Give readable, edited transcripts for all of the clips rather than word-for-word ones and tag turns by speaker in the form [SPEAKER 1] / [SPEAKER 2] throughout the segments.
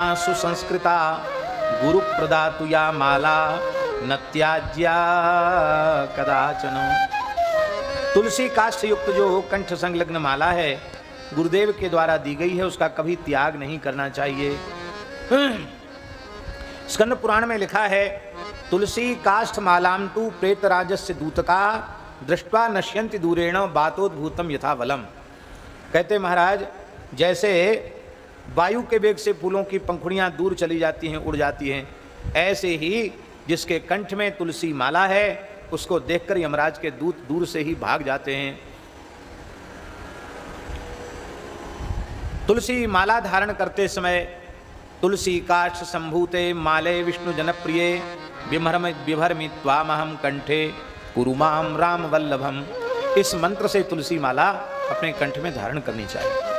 [SPEAKER 1] सुसंस्कृता गुरु प्रदातु या माला न त्याज्या कदाचन। तुलसी काष्ठ युक्त जो कंठ संलग्न माला है गुरुदेव के द्वारा दी गई है, उसका कभी त्याग नहीं करना चाहिए। स्कंद पुराण में लिखा है, तुलसी काष्ठ मालाम तु प्रेतराजस्य दूतका दृष्ट्वा नश्यन्ति दूरेण बातोद्भूतम यथा वलम। कहते महाराज, जैसे वायु के वेग से फूलों की पंखुड़ियां दूर चली जाती हैं, उड़ जाती हैं, ऐसे ही जिसके कंठ में तुलसी माला है उसको देखकर यमराज के दूत दूर से ही भाग जाते हैं। तुलसी माला धारण करते समय तुलसी काष्ठ संभूते माले विष्णु जनप्रिये बिभर्मि त्वामहं कंठे कुरुमाम राम वल्लभम। इस मंत्र से तुलसी माला अपने कंठ में धारण करनी चाहिए।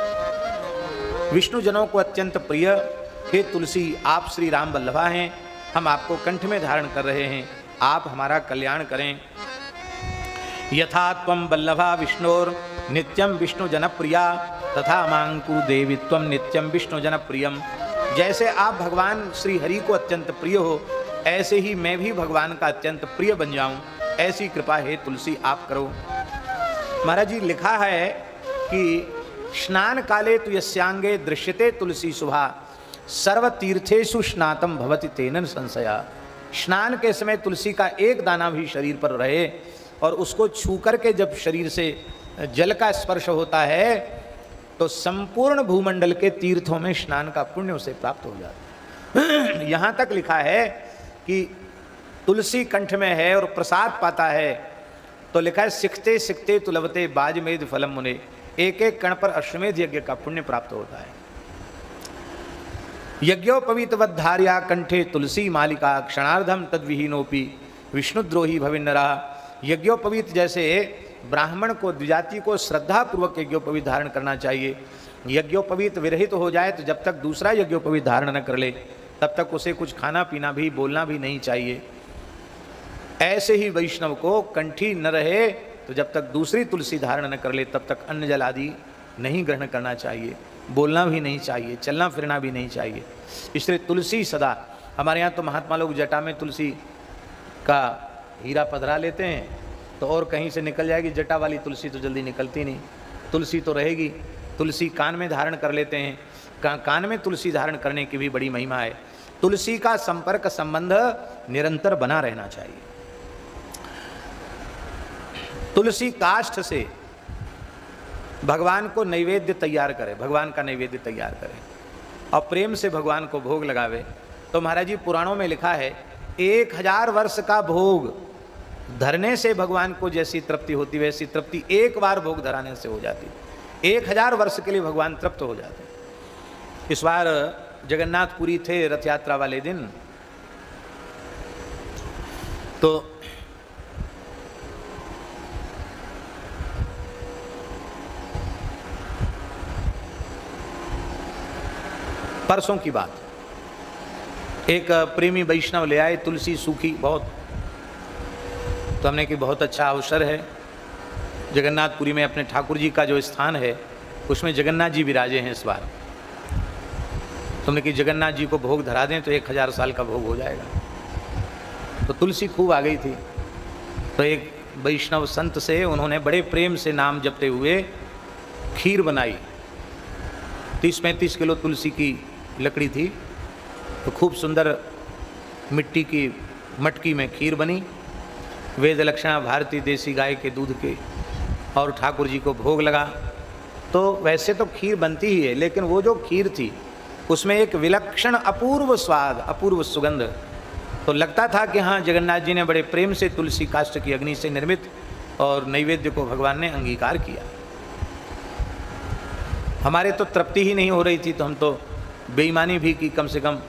[SPEAKER 1] विष्णु जनों को अत्यंत प्रिय हे तुलसी, आप श्री राम वल्लभा हैं, हम आपको कंठ में धारण कर रहे हैं, आप हमारा कल्याण करें। यथा त्वं वल्लभा विष्णोर नित्यम विष्णु जनप्रिया तथा मांकु देवी त्वं नित्यम विष्णु जनप्रियम। जैसे आप भगवान श्री हरि को अत्यंत प्रिय हो, ऐसे ही मैं भी भगवान का अत्यंत प्रिय बन जाऊं, ऐसी कृपा हे तुलसी आप करो। महाराज जी लिखा है कि स्नान काले तु यस्यांगे दृश्यते तुलसी शुभा सर्व तीर्थेषु स्नातम भवति तेन संशया। स्नान के समय तुलसी का एक दाना भी शरीर पर रहे और उसको छू करके जब शरीर से जल का स्पर्श होता है तो संपूर्ण भूमंडल के तीर्थों में स्नान का पुण्य उसे प्राप्त हो जाता है। यहाँ तक लिखा है कि तुलसी कंठ में है और प्रसाद पाता है, तो लिखा है सिखते सिखते तुलवते बाजमेद फलम मुने। एक एक कण पर अश्वमेध यज्ञ का पुण्य प्राप्त होता है। यज्ञोपवीतवद्धार्या कंठे तुलसी मालिका क्षणार्धम तद्विहीनोपि विष्णुद्रोही भविन्नरा। यज्ञोपवीत जैसे ब्राह्मण को द्विजाति को श्रद्धा पूर्वक यज्ञोपवीत धारण करना चाहिए। यज्ञोपवीत विरहित हो जाए तो जब तक दूसरा यज्ञोपवीत धारण न कर ले तब तक उसे कुछ खाना पीना भी बोलना भी नहीं चाहिए। ऐसे ही वैष्णव को कंठी न रहे तो जब तक दूसरी तुलसी धारण न कर ले तब तक अन्न जल आदि नहीं ग्रहण करना चाहिए, बोलना भी नहीं चाहिए, चलना फिरना भी नहीं चाहिए। इसलिए तुलसी सदा, हमारे यहाँ तो महात्मा लोग जटा में तुलसी का हीरा पधरा लेते हैं तो और कहीं से निकल जाएगी, जटा वाली तुलसी तो जल्दी निकलती नहीं, तुलसी तो रहेगी। तुलसी कान में धारण कर लेते हैं, कान में तुलसी धारण करने की भी बड़ी महिमा है। तुलसी का संपर्क संबंध निरंतर बना रहना चाहिए। तुलसी काष्ठ से भगवान को नैवेद्य तैयार करे, भगवान का नैवेद्य तैयार करे और प्रेम से भगवान को भोग लगावे। तो महाराज जी पुराणों में लिखा है 1000 वर्ष का भोग धरने से भगवान को जैसी तृप्ति होती वैसी तृप्ति एक बार भोग धराने से हो जाती। 1000 वर्ष के लिए भगवान तृप्त हो जाते। इस बार जगन्नाथपुरी थे रथ यात्रा वाले दिन, तो परसों की बात, एक प्रेमी वैष्णव ले आए तुलसी सूखी बहुत, तो हमने कि बहुत अच्छा अवसर है। जगन्नाथपुरी में अपने ठाकुर जी का जो स्थान है उसमें जगन्नाथ जी विराजे हैं इस बार, तुमने कि जगन्नाथ जी को भोग धरा दें तो 1000 साल का भोग हो जाएगा। तो तुलसी खूब आ गई थी, तो एक वैष्णव संत से उन्होंने बड़े प्रेम से नाम जपते हुए खीर बनाई। 30-35 किलो तुलसी की लकड़ी थी, तो खूब सुंदर मिट्टी की मटकी में खीर बनी, वेद लक्षणा भारतीय देसी गाय के दूध के, और ठाकुर जी को भोग लगा। तो वैसे तो खीर बनती ही है, लेकिन वो जो खीर थी उसमें एक विलक्षण अपूर्व स्वाद, अपूर्व सुगंध, तो लगता था कि हाँ जगन्नाथ जी ने बड़े प्रेम से तुलसी काष्ठ की अग्नि से निर्मित और नैवेद्य को भगवान ने अंगीकार किया। हमारे तो तृप्ति ही नहीं हो रही थी, तो हम तो बेईमानी भी की, कम से कम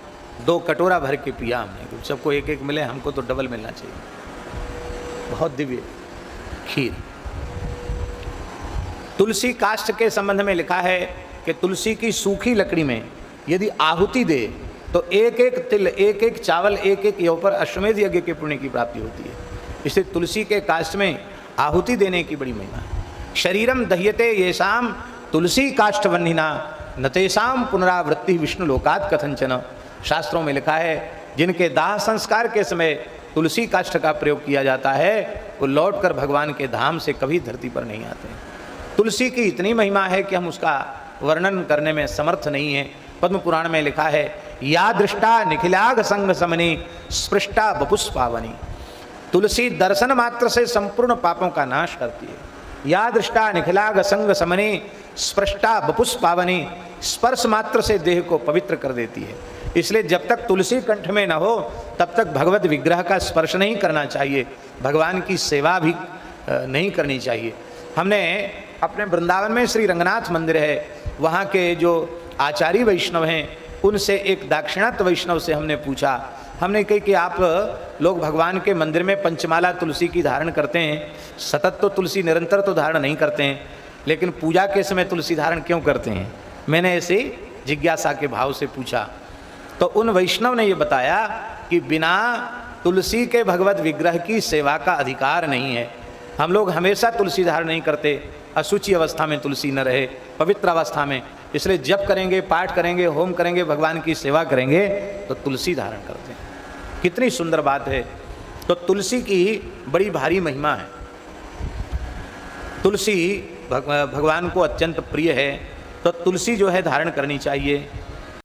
[SPEAKER 1] 2 कटोरा भर के पिया हमने। सबको एक एक मिले, हमको तो डबल मिलना चाहिए। बहुत दिव्य खीर। तुलसी काष्ठ के संबंध में लिखा है कि तुलसी की सूखी लकड़ी में यदि आहुति दे तो एक एक तिल, एक एक चावल, एक एक यों पर अश्वमेध यज्ञ के पुण्य की प्राप्ति होती है। इसलिए तुलसी के काष्ठ में आहुति देने की बड़ी महिमा है। शरीरम दह्यते येषाम तुलसी काष्ठ वह्निना नतेषाम पुनरावृत्ति विष्णु लोकात् कथंचन। शास्त्रों में लिखा है जिनके दाह संस्कार के समय तुलसी काष्ठ का प्रयोग किया जाता है वो लौटकर भगवान के धाम से कभी धरती पर नहीं आते। तुलसी की इतनी महिमा है कि हम उसका वर्णन करने में समर्थ नहीं है। पद्म पुराण में लिखा है या दृष्टा निखिलाग संग समनी स्पृष्टा बपुष्पावनी। तुलसी दर्शन मात्र से संपूर्ण पापों का नाश करती है। या दृष्टा निखिलाग संग समनी स्पृष्टा बपुष्पावनी, स्पर्श मात्र से देह को पवित्र कर देती है। इसलिए जब तक तुलसी कंठ में न हो तब तक भगवत विग्रह का स्पर्श नहीं करना चाहिए, भगवान की सेवा भी नहीं करनी चाहिए। हमने अपने वृंदावन में श्री रंगनाथ मंदिर है, वहाँ के जो आचार्य वैष्णव हैं उनसे एक दाक्षिणात्य वैष्णव से हमने पूछा, हमने कही कि आप लोग भगवान के मंदिर में पंचमाला तुलसी की धारण करते हैं, सतत तो तुलसी निरंतर तो धारण नहीं करते हैं, लेकिन पूजा के समय तुलसी धारण क्यों करते हैं? मैंने ऐसे जिज्ञासा के भाव से पूछा तो उन वैष्णव ने ये बताया कि बिना तुलसी के भगवत विग्रह की सेवा का अधिकार नहीं है। हम लोग हमेशा तुलसी धारण नहीं करते, अशुचि अवस्था में तुलसी न रहे, पवित्र अवस्था में। इसलिए जप करेंगे, पाठ करेंगे, होम करेंगे, भगवान की सेवा करेंगे तो तुलसी धारण करते हैं। कितनी सुंदर बात है। तो तुलसी की बड़ी भारी महिमा है। तुलसी भगवान को अत्यंत प्रिय है, तो तुलसी जो है धारण करनी चाहिए।